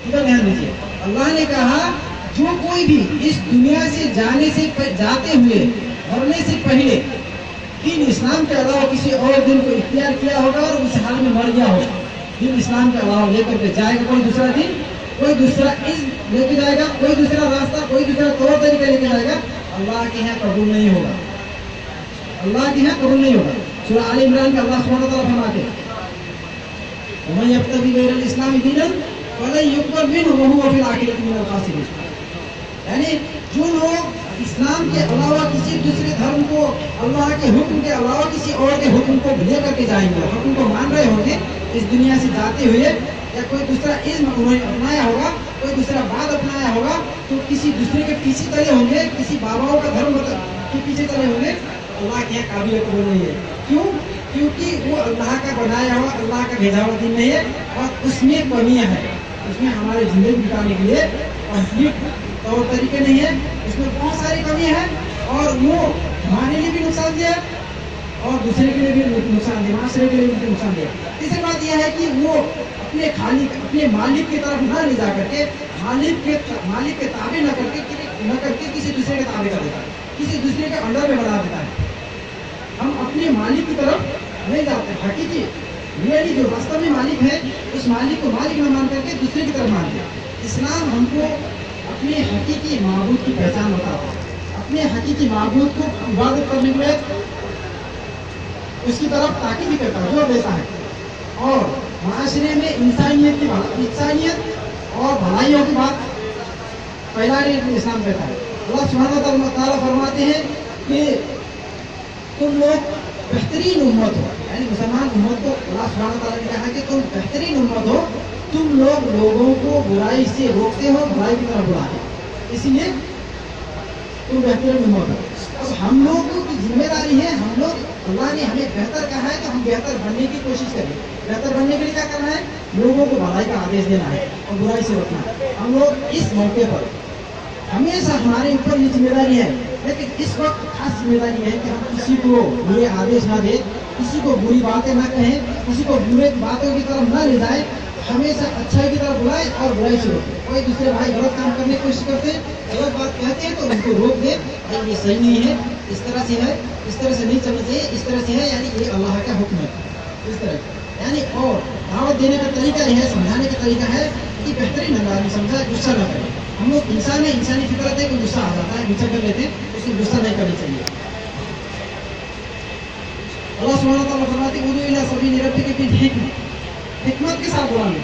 ادھر دھیان دیجیے، اللہ نے کہا جو کوئی بھی اس دنیا سے جاتے ہوئے مرنے سے پہلے دین اسلام کے علاوہ کسی اور دن کو اختیار کیا ہوگا اور اس حال میں مر گیا ہوگا، دین اسلام کے علاوہ لے کر کے جائے گا کوئی دوسرا دن، کوئی دوسرا علم لے کے جائے گا، کوئی دوسرا راستہ، کوئی دوسرا طور طریقہ لے کے جائے گا، اللہ کے یہاں قبول نہیں ہوگا، اللہ کے یہاں قبول نہیں ہوگا۔ سورہ آل عمران میں اللہ سبحانہ وتعالیٰ فرماتے ہیں وَمَن يَبْتَغِ غَيْرَ الْإِسْلَامِ دِينًا فَلَن يُقْبَلَ مِنْهُ وَهُوَ فِي الْآخِرَةِ مِنَ الْخَاسِرِينَ۔ یعنی جو لوگ اسلام کے علاوہ کسی دوسرے دھرم کو، اللہ کے حکم کے علاوہ کسی اور کے حکم کو لے کر کے جائیں گے، حکم کو مان رہے ہوں گے اس دنیا سے جاتے ہوئے، یا کوئی دوسرا علم انہوں نے اپنایا ہوگا، کوئی دوسرا بات اپنایا ہوگا، تو کسی دوسرے کے پیچھے چلے ہوں گے، کسی باباؤں کا دھرم کے پیچھے چلے ہوں گے، اللہ کے یہاں قابل قبول نہیں ہے۔ کیوں؟ کیونکہ وہ اللہ کا بنایا ہوا، اللہ کا بھیجا ہوا دین نہیں ہے، اور اس میں کمیاں ہیں، اس میں ہمارے زندگی بتانے کے لیے کمپلیٹ طور طریقے نہیں ہے، اس میں بہت ساری کمیاں ہیں، اور وہ ہمارے لیے بھی نقصان دہ ہے اور دوسرے کے لیے بھی نقصان دہ، معاشرے کے لیے بھی نقصان دہ۔ تیسری بات یہ ہے کہ وہ اپنے خالق، اپنے مالک کی طرف نہ لے جا کر کے، مالک کے تابع نہ کر کے کسی دوسرے کے تابع کر دیتا ہے، کسی دوسرے کے انڈر میں بنا دیتا ہے۔ ہم اپنے مالک کی طرف نہیں جاتے، حقیقی ریئلی جو واستو میں مالک ہے اس مالک کو مالک نہ مان کر کے دوسرے کی طرف مانتے ہیں۔ اسلام ہم کو اپنے حقیقی معبود کی پہچان بتاتا ہے، اپنے حقیقی معبود کو عبادت کرنے کے لیے اس کی طرف تاکید بھی کرتا ہے، زور دیتا ہے، اور معاشرے میں انسانیت کی بات، انسانیت اور بھلائیوں کی بات پھیلانے کے لیے اسلام کہتا ہے۔ اللہ سبحانہ و تعالیٰ فرماتے ہیں کہ تم لوگ بہترین امت ہو، یعنی مسلمان امت کو اللہ سبحانہ و تعالیٰ نے کہا کہ تم بہترین امت ہو، تم لوگوں کو برائی سے روکتے ہو، برائی کی طرف بلاتے ہو، اسی لیے تم بہترین امت ہو۔ اب ہم لوگوں کی ذمہ داری ہے، ہم لوگ، اللہ نے ہمیں بہتر کہا ہے تو ہم بہتر بننے کی کوشش کریں۔ بہتر بننے کے لیے کیا کرنا ہے؟ لوگوں کو بھلائی کا آدیش دینا ہے اور برائی سے روکنا ہے۔ ہم لوگ اس موقع پر ہمیشہ ہمارے اوپر یہ ذمہ داری ہے، لیکن اس وقت خاص ذمہ داری ہے کہ ہم کسی کو برے آدیش نہ دیں، کسی کو بری باتیں نہ کہیں، کسی کو برے باتوں کی طرف نہ لے جائیں، ہمیشہ اچھائی کی طرف بلائیں اور برائی سے روکیں۔ کوئی دوسرے بھائی غلط کام کرنے کی کوشش کرتے ہیں، غلط بات کہتے ہیں تو ان کو روک دیں، یہ صحیح نہیں ہے، اس طرح سے ہے، اس طرح سے نہیں چلنا چاہیے، اس طرح سے ہے، یعنی یہ اللہ کا حکم ہے، اس طرح یعنی۔ اور دعوت دینے کا طریقہ یہ ہے، سمجھانے کا طریقہ ہے کہ بہترین انداز میں سمجھائے، غصہ نہ کرے۔ ہم لوگ انسان ہے، انسانی فطرت ہے کہ غصہ آ جاتا ہے، غصہ کر لیتے ہیں، اس میں غصہ نہیں کرنا چاہیے۔ اللہ سبحانہ و تعالیٰ فرماتے ہیں ادعو الی سبیل ربک بالحکمہ، حکمت کے ساتھ بلانے۔